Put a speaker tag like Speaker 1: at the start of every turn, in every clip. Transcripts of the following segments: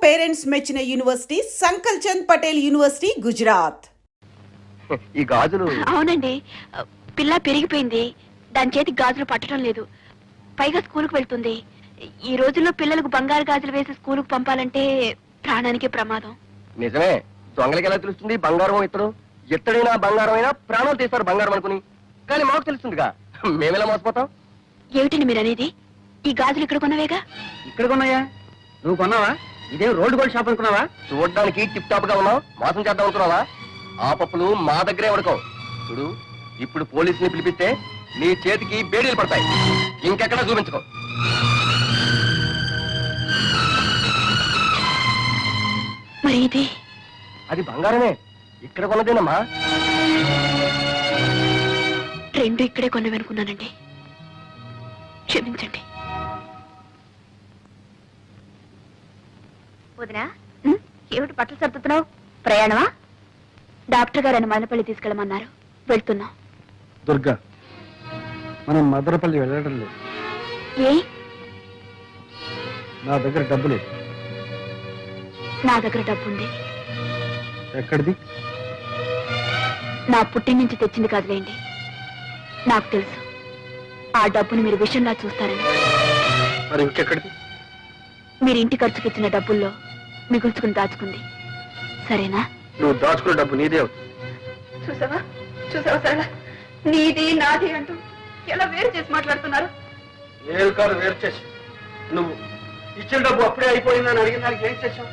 Speaker 1: Parents మెచ్చిన university సంకల్ Chand Patel university Gujarat.
Speaker 2: ఈ గాజులు
Speaker 3: అవునండి, పిల్ల పెరిగిపోయింది, దాని చేతికి గాజులు పట్టడం లేదు, పైగా స్కూల్కి వెళ్తుంది. ఈ రోజుల్లో పిల్లలకు బంగారు గాజులు వేసి స్కూల్కి పంపాలంటే ప్రాణానికి ప్రమాదం.
Speaker 2: నిజమే, దొంగలకి ఎలా తెలుస్తుంది బంగారం ఇతడు? ఎత్తడైనా బంగారం అయినా ప్రాణాలు తీస్తారు బంగారం అనుకుని. కానీ మాకు తెలుస్తుందిగా, మేమెలా మోసపోతాం?
Speaker 3: ఏమిటండి మీరు అనేది? ఈ గాజులు ఇక్కడ కొన్నవేగా?
Speaker 4: ఇక్కడ కొన్నాయా? నువ్వు కొన్నావా? ఇదేం రోడ్డు గోల్డ్ షాప్ అనుకున్నావా?
Speaker 2: చూడడానికి టిప్ టాప్ గా ఉన్నావు, మోసం చేద్దాం అనుకున్నావా? ఆ పప్పులు మా దగ్గరే ఉడకవు. చూడు, ఇప్పుడు పోలీసుని పిలిపిస్తే నీ చేతికి బేడీలు పడతాయి. ఇంకెక్కడా చూపించుకో.
Speaker 3: మరి ఇది?
Speaker 2: అది బంగారమే, ఇక్కడ కొన్నదేనమ్మా.
Speaker 3: రెండు ఇక్కడే కొన్నవనుకున్నానండి, క్షమించండి. వదినా, ఏమిటి బట్టలు సర్దుతున్నావు? ప్రయాణమా? డాక్టర్ గారు అని మదనపల్లి తీసుకెళ్ళమన్నారు, వెళ్తున్నాం.
Speaker 4: దుర్గా, మనం మదనపల్లి వెళ్ళడం లేదు.
Speaker 3: ఏ?
Speaker 4: నా దగ్గర డబ్బు లేదు.
Speaker 3: నా దగ్గర డబ్బుంది.
Speaker 4: ఎక్కడిది?
Speaker 3: నా పుట్టిన నుంచి తెచ్చింది కాదులేండి. నాకు తెలుసు ఆ డబ్బుని మీరు విషయంలా చూస్తారని.
Speaker 4: మరి ఇంకెక్కడిది?
Speaker 3: మీరు ఇంటి ఖర్చుకి ఇచ్చిన డబ్బుల్లో మిగుల్చుకుని దాచుకుంది. సరేనా?
Speaker 4: నువ్వు దాచుకున్న డబ్బు నీదే అవుతుంది.
Speaker 3: చూసావా చూసావా సరళ, నీది నాది అంటూ ఎలా వేరు చేసి మాట్లాడుతున్నారు.
Speaker 4: ఏం కాదు వేరు చేసి, నువ్వు ఇచ్చిన డబ్బు అప్పుడే అయిపోయిందని అడిగిన దానికి ఏం చేశావు?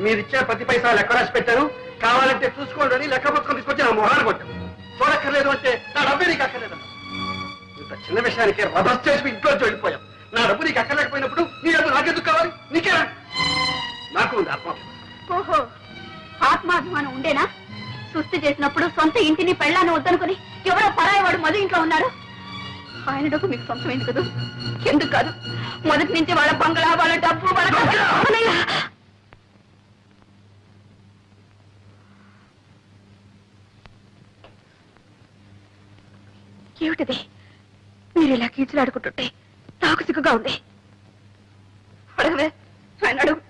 Speaker 4: మీరు ఇచ్చే ప్రతి పైసా లెక్క రాసి పెట్టారు, కావాలంటే చూసుకోండి అని లెక్క పుస్తకం తీసుకొచ్చి నా మొహాన్ని కొట్టావు. చూడక్కర్లేదు అంటే నా డబ్బు నీకు అక్కర్లేదన్నా. ఇంత చిన్న విషయానికి రభస్ చేసి ఇంట్లో వెళ్ళిపోయాం. నా డబ్బు నీకు అక్కర్లేకపోయినప్పుడు నీ డబ్బు నాకెందుకు కావాలి? నీకే నాకు ఉంది ఆత్మాభిమానం.
Speaker 3: ఓహో, ఆత్మాభిమానం ఉండేనా? సుస్థి చేసినప్పుడు సొంత ఇంటిని పెళ్ళాన్ని వద్దనుకుని ఎవరో పరాయి వాడు మధు ఇంట్లో ఉన్నారు. ఆయన డబ్బు మీకు సొంతమైంది కదా? ఎందుకు కాదు? మొదటి నుంచి వాళ్ళ బంగళా, వాళ్ళ డబ్బు, వాళ్ళ ఏమిటిది? మీరు ఇలా కీచులాడుకుంటుంటే నాకు సిగ్గుగా ఉంది. అడగవే, ఆయన అడుగు.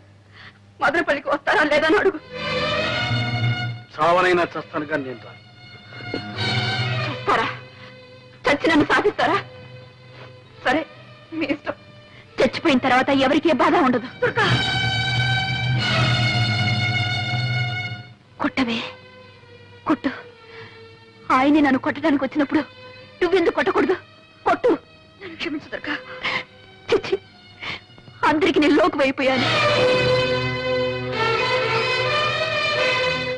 Speaker 3: మదనపల్లికి వస్తారా లేదని అడుగు.
Speaker 4: చావనైనా చస్తాను కానీ నేను రాను.
Speaker 3: చూస్తారా? చచ్చి నన్ను సాధిస్తారా? సరే, మీ ఇష్టం. చచ్చిపోయిన తర్వాత ఎవరికీ బాధ ఉండదు. కొట్టవే, కొట్టు. ఆయన్ని నన్ను కొట్టడానికి వచ్చినప్పుడు నువ్వెందుకు కొట్టకూడదు? కొట్టు. నన్ను క్షమించు దుర్గా. చిచ్చి, అందరికి నేను లోకు అయిపోయాను.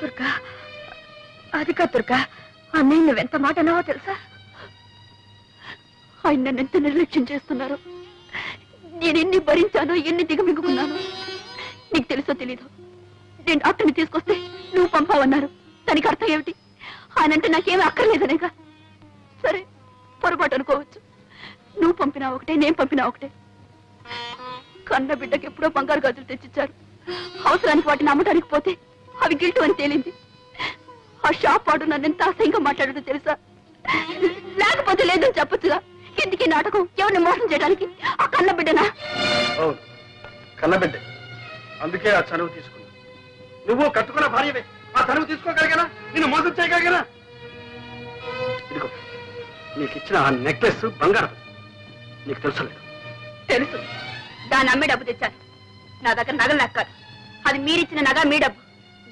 Speaker 3: దుర్గా, అది కాదు దుర్గా, అన్నయ్య నువ్వెంత మాట అన్నావో తెలుసా? ఆయన నన్ను ఎంత నిర్లక్ష్యం చేస్తున్నారు. నేను ఎన్ని భరించానో, ఎన్ని దిగమింగుకున్నాను. నీకు తెలుసో తెలీదు, నేను డాక్టర్ని తీసుకొస్తే నువ్వు పంపావన్నారు. దానికి అర్థం ఏమిటి? ఆయనంటే నాకేమీ అక్కర్లేదనేగా. సరే, పొరపాటు అనుకోవచ్చు. నువ్వు పంపినా ఒకటే, నేను పంపినా ఒకటే. కన్న బిడ్డకి ఎప్పుడో బంగారు గాజులు తెచ్చిచ్చారు. అవసరానికి వాటిని అమ్మటానికి పోతే అవి గిల్టు అని తేలింది. ఆ షాప్ వాడు నన్ను ఎంత అసహ్యంగా మాట్లాడదో తెలుసా? లేకపోతే లేదని చెప్పొచ్చుగా. ఎందుకీ నాటకం? ఎవరిని మోసం చేయడానికి? ఆ కన్న బిడ్డనా?
Speaker 4: కన్నబిడ్డ, అందుకే ఆ చనువు తీసుకున్నా. నువ్వు కట్టుకున్న భార్యవే, ఆ చనువు తీసుకోగలిగానా? నిన్ను మోసం చేయగలిగానా? ఇదిగో, నీకు ఇచ్చిన ఆ నెక్లెస్ బంగారం, నీకు తెలుసలేదు?
Speaker 3: తెలుసు. దాన్ని అమ్మే డబ్బు తెచ్చాను. నా దగ్గర నగలు లెక్కారు. అది మీరిచ్చిన నగ, మీ డబ్బు.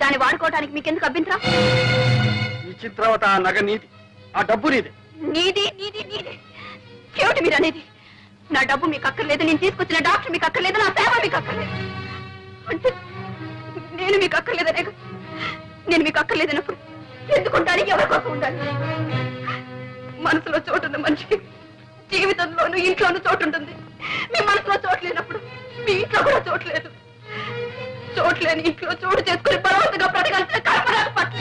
Speaker 3: దాన్ని వాడుకోవడానికి మీకెందుకు అభ్యంతరం?
Speaker 4: ఇచ్చిన తర్వాత ఆ నగ నీది, ఆ డబ్బు నీది.
Speaker 3: నీది నీది నీది ఏమిటి మీరు అనేది? నా డబ్బు మీకు అక్కర్లేదు, నేను తీసుకొచ్చిన డాక్టర్ మీకు అక్కర్లేదు, నా సేవ మీకు అక్కర్లేదు అంటే నేను మీకు అక్కర్లేదనే? నేను మీకు అక్కర్లేదన్నప్పుడు ఎందుకుంటానికి ఎవరి కోసం ఉండాలి? మనసులో చోటున్న మనిషికి జీవితంలోనూ ఇంట్లోనూ చోటు ఉంటుంది. మీ మనసులో చోటు లేనప్పుడు మీ ఇంట్లో కూడా చోటు లేదు. చోటు లేని ఇంట్లో చోటు చేసుకుని బలవంతంగా బ్రతకాల్సిన కల్పన పట్ల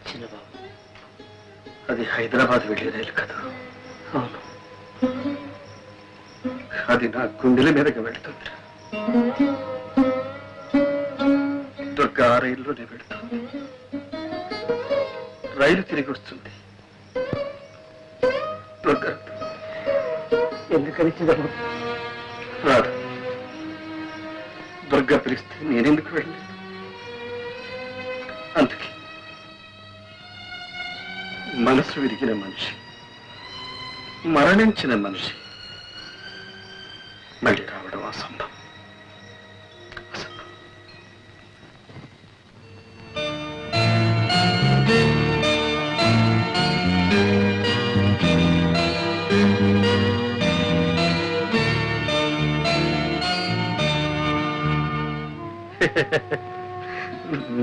Speaker 4: చిన్నబాబు, అది హైదరాబాద్ వెళ్ళే రైలు కదా. అవును, అది నా గుండెల మీదకి వెళుతుంది. దుర్గా ఆ రైల్లోనే వెళుతుంది. రైలు తిరిగి వస్తుంది. దుర్గా ఎందుకని చిదరు రాదు. దుర్గా పిలిస్తే నేనెందుకు వెళ్ళలేదు? అందుకే మనసు విరిగిన మనిషి, మరణించిన మనిషి మళ్ళీ రావడం అసంభవం.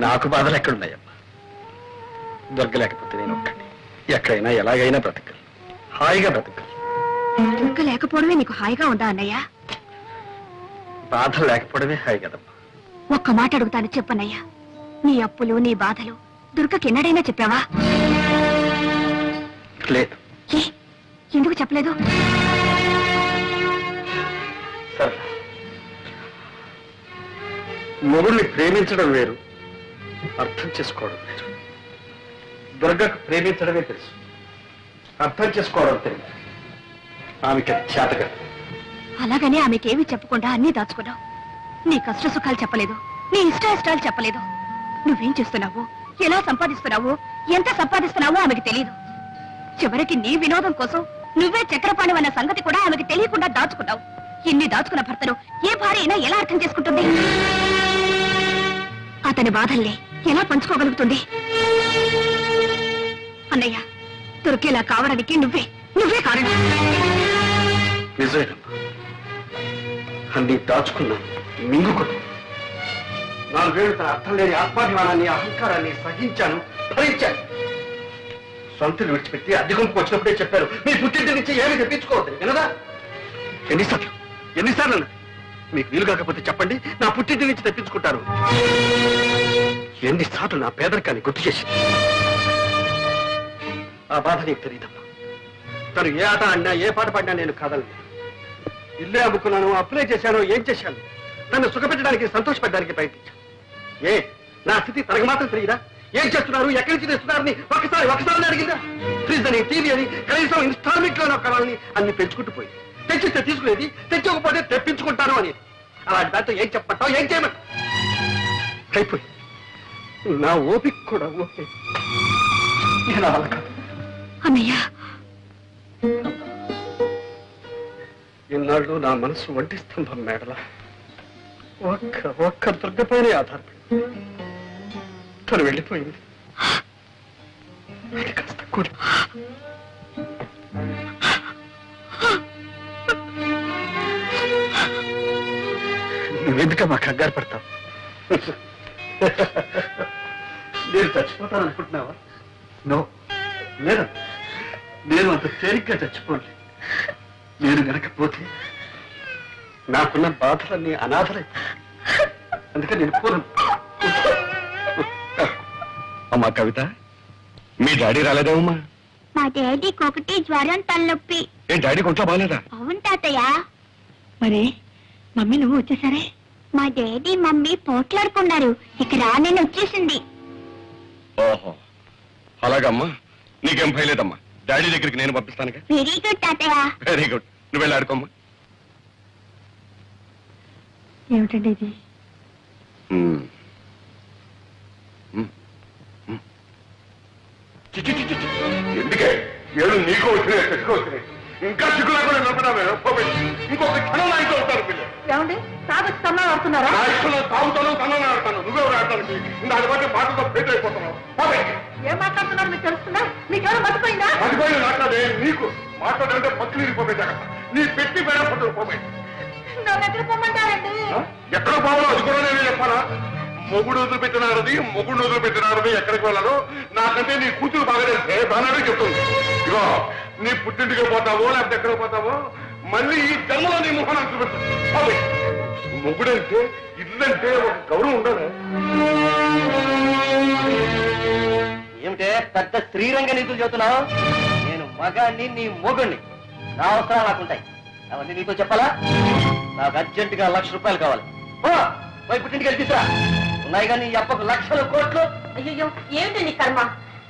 Speaker 4: నాకు బాధలు ఎక్కడున్నాయమ్మా? దొరకలేకపోతే నేను ఒక్కడిని ఎక్కడైనా ఎలాగైనా బ్రతకాలి, హాయిగా బ్రతకాలి.
Speaker 3: దుర్గ లేకపోవడమే నీకు హాయిగా ఉందా అన్నయ్య?
Speaker 4: బాధ లేకపోవడమే హాయి కదమ్మా.
Speaker 3: ఒక్క మాట అడుగుతాను చెప్పన్నయ్యా, నీ అప్పులు నీ బాధలు దుర్గకి ఎన్నడైనా చెప్పావా?
Speaker 4: లేదు.
Speaker 3: ఏ ఎందుకు చెప్పలేదు?
Speaker 4: సరే, మొగుడిని ప్రేమించడం వేరు, అర్థం చేసుకోవడం వేరు. దుర్గకు ప్రేమించడమే తెలుసు, అర్థం చేసుకోవడం తెలియదు. ఆమెకి అది చేతగా.
Speaker 3: అలాగని ఆమెకేమీ చెప్పకుండా అన్నీ దాచుకున్నావు. నీ కష్ట సుఖాలు చెప్పలేదు, నీ ఇష్టాయిష్టాలు చెప్పలేదు. నువ్వేం చేస్తున్నావు, ఎలా సంపాదిస్తున్నావు, ఎంత సంపాదిస్తున్నావో ఆమెకి తెలియదు. చివరికి నీ వినోదం కోసం నువ్వే చక్రపాణి అన్న సంగతి కూడా ఆమెకి తెలియకుండా దాచుకున్నావు. ఇన్ని దాచుకున్న భర్తను ఏ భార్య అయినా ఎలా అర్థం చేసుకుంటుంది? అతని బాధల్ని ఎలా పంచుకోగలుగుతుంది? అన్నయ్య, దొరికేలా కావడానికి నువ్వే కారణం.
Speaker 4: నిజమేనమ్మా, అన్ని దాచుకున్నాను, మింగుకున్నాను. 4 ఏళ్ళు తన అర్థం లేని ఆత్మాభిమానాన్ని, అహంకారాన్ని సహించాను, భరించాను. సొంతలు విడిచిపెట్టి అద్దెకొంపుకు వచ్చినప్పుడే చెప్పారు, మీ పుట్టింటి నుంచి ఏమీ తెప్పించుకోవద్దని. వినదా? ఎన్నిసార్లు అన్నది? మీకు వీలు కాకపోతే చెప్పండి, నా పుట్టింటి నుంచి తెప్పించుకుంటారు. ఎన్నిసార్లు నా పేదరికాన్ని గుర్తు చేసింది. ఆ బాధ నీకు తెలియదమ్మా. తను ఏ ఆట ఆడినా, ఏ పాట పాడినా నేను కాదలేదు. ఇల్లే అమ్ముకున్నాను, అప్లై చేశాను, ఏం చేశాను? తను సుఖపెట్టడానికి, సంతోషపెట్టడానికి ప్రయత్నించాను. నా స్థితి తనకు మాత్రం తెలియదా? ఏం చేస్తున్నారు, ఎక్కడి నుంచి తెస్తున్నారని ఒకసారి అడిగిందా? ఫ్రిడ్జ్ అని, టీవీ అని, కనీసం ఇన్స్టాల్మెంట్ లో కరాలని అన్ని పెంచుకుంటూ పోయి తెచ్చిస్తే తీసుకునేది, తెచ్చకపోతే తెప్పించుకుంటాను అని. అలాంటి దాంతో ఏం చెప్పమంటావు, ఏం చేయమంటావు? అయిపోయి నా ఓపిక కూడా ఓకే. ఇక నా వల్ల కాదు.
Speaker 3: అన్నయ్య,
Speaker 4: ఇన్నాళ్ళు నా మనసు ఒంటి స్తంభం మేడల ఒక్క దుర్గపైనే ఆధారపడి తను వెళ్ళిపోయింది. అది కాస్త కూలి. నువ్వెందుకమ్మా కంగారు పడతావు? నేను చచ్చిపోతాననుకుంటున్నావా? నో, లేదా, నేను అంత తేలిగ్గా చచ్చిపోలే. నేను గనకపోతే నాకున్న బాధలన్నీ అనాథలై, అందుకని నేను పూర్వం. అమ్మా కవిత, మీ డాడీ రాలేదేమమ్మా?
Speaker 3: మా డాడీకి ఒకటి జ్వరం, తలనొప్పి.
Speaker 4: ఏ డాడీకి ఒంట్లో బాగాలేదా?
Speaker 3: అవును తాతయ్య. మరి మమ్మీ నువ్వు వచ్చేసరే? మా డాడీ మమ్మీ పోట్లాడుకున్నారు, ఇక రానని వచ్చేసింది.
Speaker 2: ఓహో, అలాగమ్మా, నీకేం భయలేదమ్మా. డాడీ దగ్గరికి నేను పంపిస్తానుగా.
Speaker 3: వెరీ గుడ్ తాతయ్య.
Speaker 2: వెరీ గుడ్, నువ్వు వెళ్ళి ఆడుకోమ్మా.
Speaker 3: ఏమిటండి ఇది?
Speaker 2: ఎందుకే ఏడు నీకు వచ్చినాయి, చెట్టుకు వచ్చినాయి. ఇంకా చిక్కు లేకుండా నిలబడామే. ఇంకొక క్షణం నా ఇంట్లో వస్తారు పిల్లలు.
Speaker 3: ఏమండి, తాగొచ్చి తన్నా ఆడుతున్నారా?
Speaker 2: నా ఇష్టంలో తాగుతాను, తనని ఆడతాను. నువ్వెవరు ఆడటానికి? దాని బట్టి మాటతో ఫెయిల్ అయిపోతున్నావు.
Speaker 3: ఏం మాట్లాడుతున్నారు మీకు తెలుస్తుందా? మీకేమైనా మర్చిపోయిందా?
Speaker 2: మర్చిపోయిన మాట్లాడే నీకు మాట్లాడంటే పక్కన ఇరిపోయి జాగ్రత్త. నీ పెట్టి పేడ పట్టుకు పోయి
Speaker 3: నన్ను ఎక్కడ పొమ్మంటారండి?
Speaker 2: ఎక్కడ పోవాలో అది కూడా నేను చెప్పాలా? మొగుడు వదిలిపెట్టినారది, మొగుడు వదిలిపెట్టినారది, ఎక్కడికి వెళ్ళాలో నాకంటే నీ కూతురు బాగా తెలిసే బాగానే చెప్తుంది. ఇగో, నీ పుట్టింటికి పోతావో లేకపోతే ఎక్కడికి పోతావో మళ్ళీ ఈ జన్మలో నీ ముఖాన్ని చూపెడతావు. మొగుడంటే, ఇల్లంటే ఒక గౌరవం ఉండాలి.
Speaker 5: ఏమిటే పెద్ద శ్రీరంగ నీతులు చెబుతున్నావు? నేను మగాణ్ణి, నీ మొగుణ్ణి. నా అవసరాలు నాకుంటాయి. అవన్నీ నీతో చెప్పాలా? నాకు అర్జెంటుగా 1,00,000 రూపాయలు కావాలి. పోయి పుట్టింటికి వెళ్ళి తీసురా. ఉన్నాయి కానీ నీ అప్పకు లక్షల కోట్లు.
Speaker 3: అయ్యో ఏమిటండి కర్మ?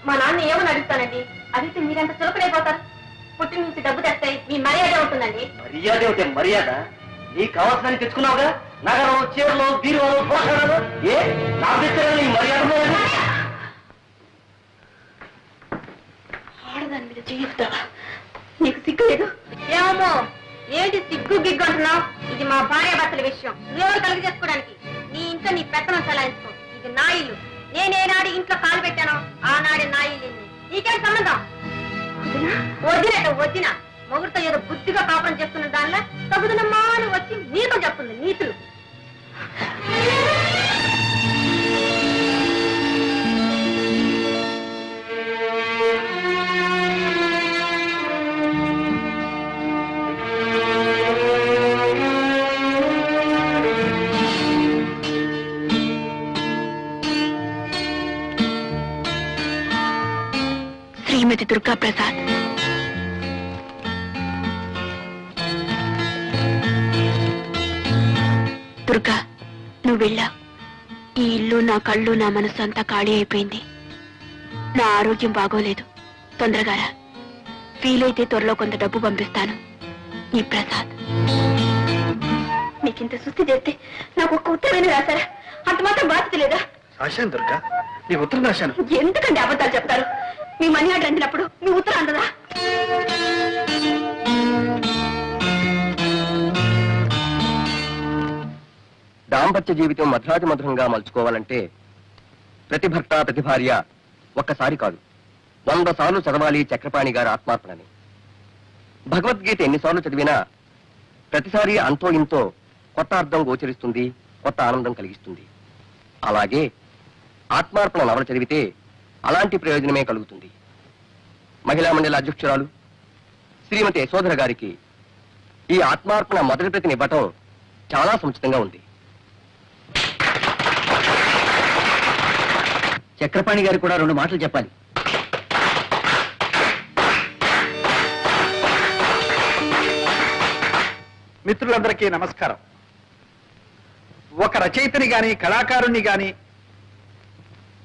Speaker 3: మా నాన్న ఏమని అడుగుతానండి? అడిగితే మీరంత చులకడైపోతారు. పుట్టిన నుంచి డబ్బు తెస్తాయి, మీ మర్యాద ఉంటుందండి.
Speaker 5: మర్యాద ఏమిటే మర్యాద? నీకు కావాల్సిన తెచ్చుకున్నావుగా, నగరం, చీరలు, బీరువాలు, పోషణలు. ఏ నాకు తెచ్చారా నీ మర్యాద?
Speaker 3: ఆడదాని మీద చేయిస్తావా? నీకు సిగ్గు లేదు? ఏమో ఏంటి సిగ్గు గిగ్గు అంటున్నావు? ఇది మా భార్య భర్తల విషయం. నువ్వెవరు కలిగి చేసుకోవడానికి? నీ ఇంట్లో నీ పెత్తనం చలాయించుకో. ఇది నా ఇల్లు. నేనేనాడు ఇంట్లో కాలు పెట్టాను ఆనాడే నా ఇల్లు. నీకేం సంబంధం? వదిన మొగుడితో ఏదో బుద్ధిగా కాపురం చేస్తున్న దానిలో తగుదనమ్మా అని వచ్చి నీతో చెప్తుంది నీతులు. శ్రీమతి దుర్గా ప్రసాద్. దుర్గా, నువ్వు వెళ్ళావు. ఈ ఇల్లు, నా కళ్ళు, నా మనసు అంతా ఖాళీ అయిపోయింది. నా ఆరోగ్యం బాగోలేదు. తొందరగా రా. వీలైతే త్వరలో కొంత డబ్బు పంపిస్తాను. ఈ ప్రసాద్. నీకింత సుస్థి చేస్తే నాకు ఒక్క ఉత్తరమైన రాశారా? అంత మాత్రం బాధ్యత లేదా?
Speaker 4: రాశాను దుర్గా, నీ ఉత్తరం రాశాను.
Speaker 3: ఎందుకండి అబద్ధాలు చెప్తారు? మీ మనీ ఆర్డర్ అందినప్పుడు మీ ఉత్తరం అందదా?
Speaker 5: దాంపత్య జీవితం మధురాతి మధురంగా మలుచుకోవాలంటే ప్రతి భర్త, ప్రతి భార్య ఒక్కసారి కాదు 100 సార్లు చదవాలి చక్రపాణి గారి ఆత్మార్పణని. భగవద్గీత ఎన్నిసార్లు చదివినా ప్రతిసారి అంతో ఇంతో కొత్త అర్థం గోచరిస్తుంది, కొత్త ఆనందం కలిగిస్తుంది. అలాగే ఆత్మార్పణ నవల చదివితే అలాంటి ప్రయోజనమే కలుగుతుంది. మహిళా మండలి అధ్యక్షురాలు శ్రీమతి యశోధర గారికి ఈ ఆత్మార్పణ మొదటి ప్రతిని ఇవ్వటం చాలా సముచితంగా ఉంది. చక్రపాణి గారికి కూడా 2 మాటలు చెప్పాలి.
Speaker 4: మిత్రులందరికీ నమస్కారం. ఒక రచయితని గాని, కళాకారుణ్ణి గాని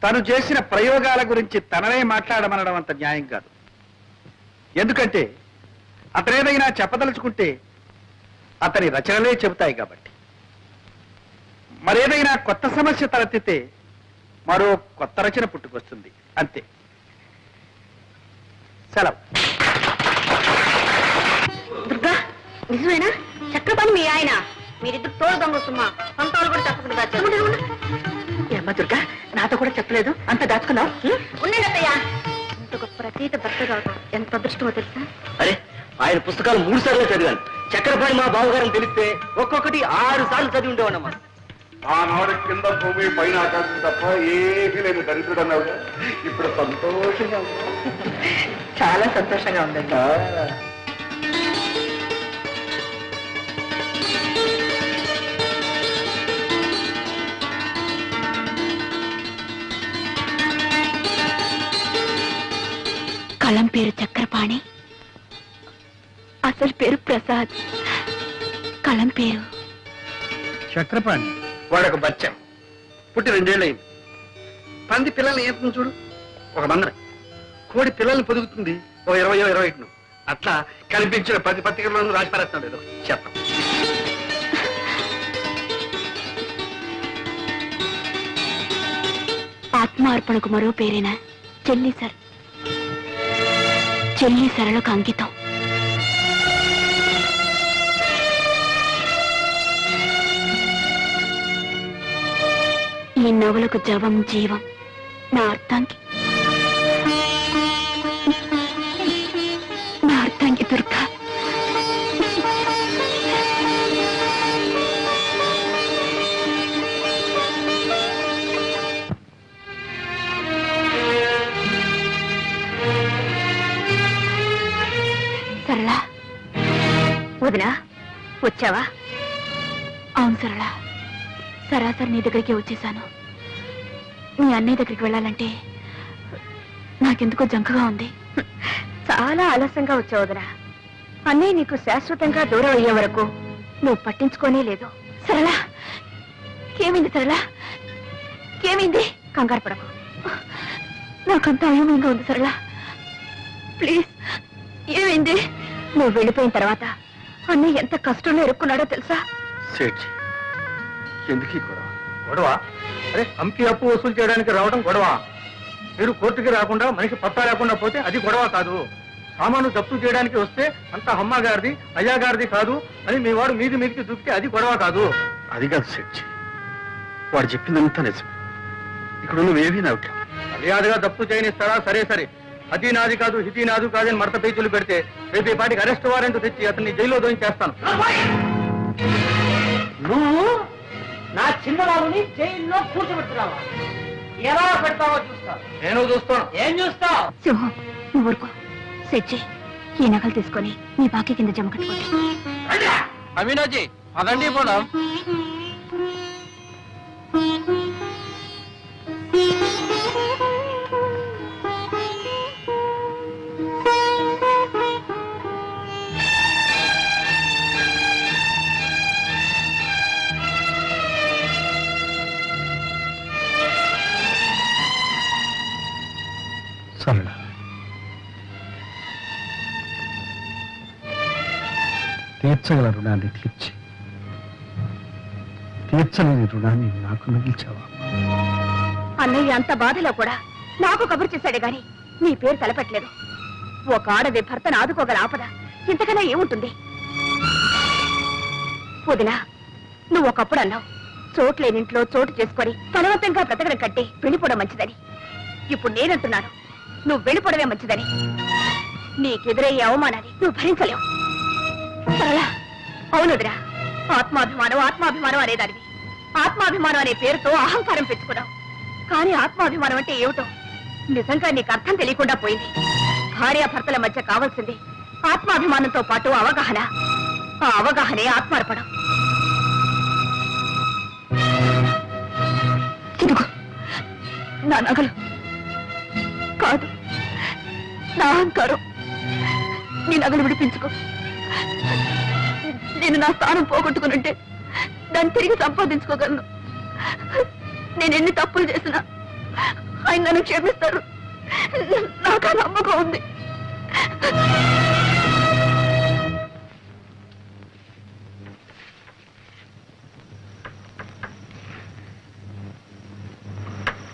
Speaker 4: తను చేసిన ప్రయోగాల గురించి తననే మాట్లాడమనడం అంత న్యాయం కాదు. ఎందుకంటే అతనేదైనా చెప్పదలుచుకుంటే అతని రచనలే చెబుతాయి కాబట్టి. మరేదైనా కొత్త సమస్య తలెత్తితే మరో కొత్త రచన పుట్టుకొస్తుంది, అంతే. సెలవు.
Speaker 3: దుర్గా, నిజమేనా? చక్రపాణి మీ ఆయన? మీరిద్దరు తోడు దొంగతుమ్మా. సొంత వాళ్ళు కూడా చెప్పకుండా ఏమ్మా దుర్గా, నాతో కూడా చెప్పలేదు, అంత దాచుకున్నావు. ఉండండి అత్తయ్య. ఇంత గొప్ప రచయిత భర్త కావడం ఎంత అదృష్టమో తెలుసా?
Speaker 5: అరే, ఆయన పుస్తకాలు 3 సార్లు చదివాను. చక్రపాణి మా బావగారని తెలిస్తే ఒక్కొక్కటి 6 సార్లు చదివి ఉండేవాడమ్మా.
Speaker 2: ఆనాడు కింద భూమి పైన ఆకాశం తప్ప ఏమీ లేని దరిద్రుడు అన్నావు. ఇప్పుడు సంతోషంగా
Speaker 3: చాలా సంతోషంగా ఉందండి. కలం పేరు చక్రపాణి, అసలు పేరు ప్రసాద్. కలం పేరు
Speaker 4: చక్రపాణి. వాడొక బచ్చం, పుట్టి 2 ఏళ్ళు అయింది. పంది పిల్లల్ని ఏం చూడు, ఒక మందర. కోడి పిల్లల్ని పొదుగుతుంది ఒక 20-21. అట్లా కనిపించిన 10 పత్రికలను రాసి పారేస్తున్నాడు. ఏదో చెప్ప.
Speaker 3: ఆత్మార్పణకు మరో పేరేనా? చెల్లి సర్. చెల్లి సరళకు అంకితం. ఈ నవలకు జవం జీవం. నా అర్థానికి దుర్గా. సరళ, వదినా వచ్చావా? అవును సరళ, సరాసరి నీ దగ్గరికి వచ్చేసాను. నీ అన్నయ్య దగ్గరికి వెళ్ళాలంటే నాకెందుకో జంకగా ఉంది.
Speaker 6: చాలా ఆలస్యంగా వచ్చావు వదినా. అన్నయ్య నీకు శాశ్వతంగా దూరం అయ్యే వరకు నువ్వు పట్టించుకోనే లేదు.
Speaker 3: సరళ, ఏమైంది సరళ? ఏమైంది?
Speaker 6: కంగారు పడకు.
Speaker 3: నాకంతా అయోమయంగా ఉంది సరళ. ప్లీజ్, ఏమైంది?
Speaker 6: నువ్వు వెళ్ళిపోయిన తర్వాత అన్నయ్య ఎంత కష్టంలో ఇరుక్కున్నాడో తెలుసా?
Speaker 4: సేఠ్ ఎందుకు గొడవ? గొడవ? అరే అమ్కి అప్పు వసూలు చేయడానికి రావడం గొడవ. మీరు కోర్టుకి రాకుండా మనిషి పత్తా లేకుండా పోతే అది గొడవ కాదు. సామాను జప్తు చేయడానికి వస్తే అంత అమ్మ గారిది అయ్యా గారిది కాదు అని మీ వాడు మీదికి దూకితే అది గొడవ కాదు. అది కాదు సెట్. వాడు చెప్పిందంతా నిజం. ఇక్కడ నువ్వేమీ నవ్వు మర్యాదగా జప్తు చేయనిస్తారా? సరే సరే, అది నాది కాదు ఇది నాది కాదని మడత పేచీలు పెడితే రేపు ఈ పాటికి అరెస్ట్ వారెంట్ తెచ్చి అతన్ని జైల్లో దోయించేస్తాను.
Speaker 7: నువ్వు నా చిన్నబాబుని జైల్లో కూర్చోబెడుతున్నావా? ఎలా పెడతావో చూస్తా.
Speaker 4: నేను చూస్తాను.
Speaker 7: ఏం చూస్తావు?
Speaker 3: సింహం, నువ్వు ఊరుకో. సెట్ ఈ నగలు తీసుకొని నీ బాకీ కింద జమ కట్టుకోండి.
Speaker 4: అమీనాజీ అదండి పోదాం.
Speaker 8: సరళ, తీర్చగల రుణాన్ని తీర్చలేని రుణాన్ని నాకు మిగిల్చావా?
Speaker 6: అన్నయ్య అంత బాధలో కూడా నాకు కబురు చేశాడే గాని నీ పేరు తలపెట్టలేదు. ఒక ఆడది భర్తను ఆదుకోగల ఆపద ఇంతకన్నా ఏముంటుంది? వదినా, నువ్వు ఒకప్పుడు అన్నావు చోట్లేనింట్లో చోటు చేసుకొని బలవంతంగా బ్రతకడం కట్టి వెళ్ళిపోవడం మంచిదని. ఇప్పుడు నేనంటున్నాను నువ్వు వెళ్ళిపోవడమే మంచిదని. నీకెదురయ్యే అవమానాన్ని నువ్వు భరించలేవు. సరళ, అవునుదిరా, ఆత్మాభిమానం అనేదానివి. ఆత్మాభిమానం అనే పేరుతో అహంకారం పెంచుకున్నావు. కానీ ఆత్మాభిమానం అంటే ఏమిటో నిజంగా నీకు అర్థం తెలియకుండా పోయింది. భార్యాభర్తల మధ్య కావాల్సింది ఆత్మాభిమానంతో పాటు అవగాహన. ఆ అవగాహనే ఆత్మార్పణం.
Speaker 3: ఇదిగో నా నగలు కాదు, నా అహంకారం. నీ నగలు విడిపించుకో. నేను నా స్థానం పోగొట్టుకునుంటే దాన్ని తిరిగి సంపాదించుకోగలను. నేను ఎన్ని తప్పులు చేసినా ఆయన నన్ను క్షమిస్తారు. నాకు ఆ నమ్మకం ఉంది.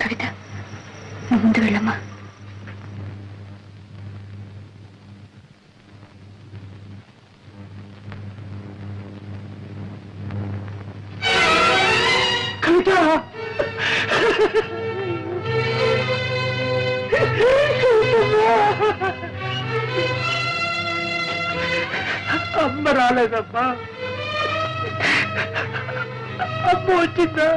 Speaker 3: కవిత, నువ్వు ముందు వెళ్ళమ్మా.
Speaker 7: అమ్మ రాలేదమ్మా. అమ్మ వచ్చిందా?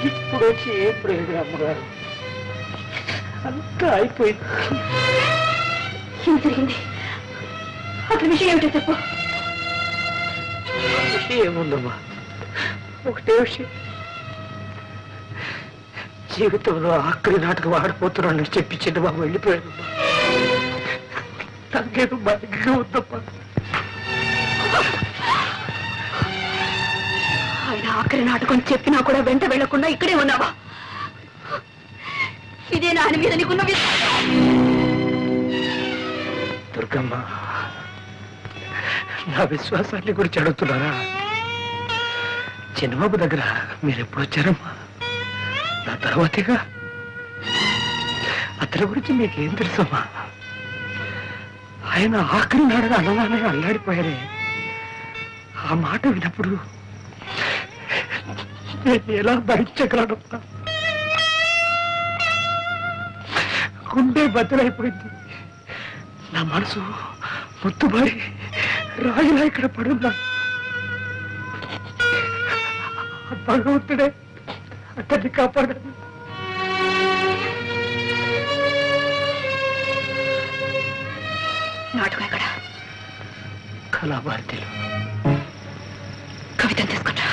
Speaker 7: ఇప్పుడు వచ్చి ఏం ప్రయోజనం అమ్మగారు? అంతా అయిపోయింది.
Speaker 3: ఏం జరిగింది? అసలు విషయం ఏమిటో చెప్పు.
Speaker 7: విషయం ఏముందమ్మా, ఒకటే విషయం. జీవితంలో ఆఖరి నాటకం ఆడిపోతున్నానని చెప్పి చిన్నబాబు వెళ్ళిపోయాడు. నాకేదో బాగా ఉందమ్మా.
Speaker 3: ఆయన ఆఖరి నాటకం చెప్పినా కూడా వెంట వెళ్లకుండా ఇక్కడే ఉన్నావా? ఇదే నా ఆయన మీద నీకున్న
Speaker 7: దుర్గమ్మ, నా విశ్వాసాన్ని గురించి అడుగుతున్నారా? చిన్నబాబు దగ్గర మీరు ఎప్పుడు వచ్చారమ్మా? నా తర్వాతేగా. అతని గురించి మీకేం తెలుసమ్మా? ఆయన ఆఖరి నాడగా అన్నదాన్ని అల్లాడిపోయారే. ఆ మాట విన్నప్పుడు నేను ఎలా భరించగలనమ్మా? గుండె బద్దలైపోయింది. నా మనసు ముత్తుబారి రాయిలా ఇక్కడ పడున్నా. భగవంతుడే అతన్ని కాపాడాలి.
Speaker 3: నాటకం ఎక్కడ?
Speaker 7: తీసుకురా భారతీయులు.
Speaker 3: కవితను తీసుకుంటా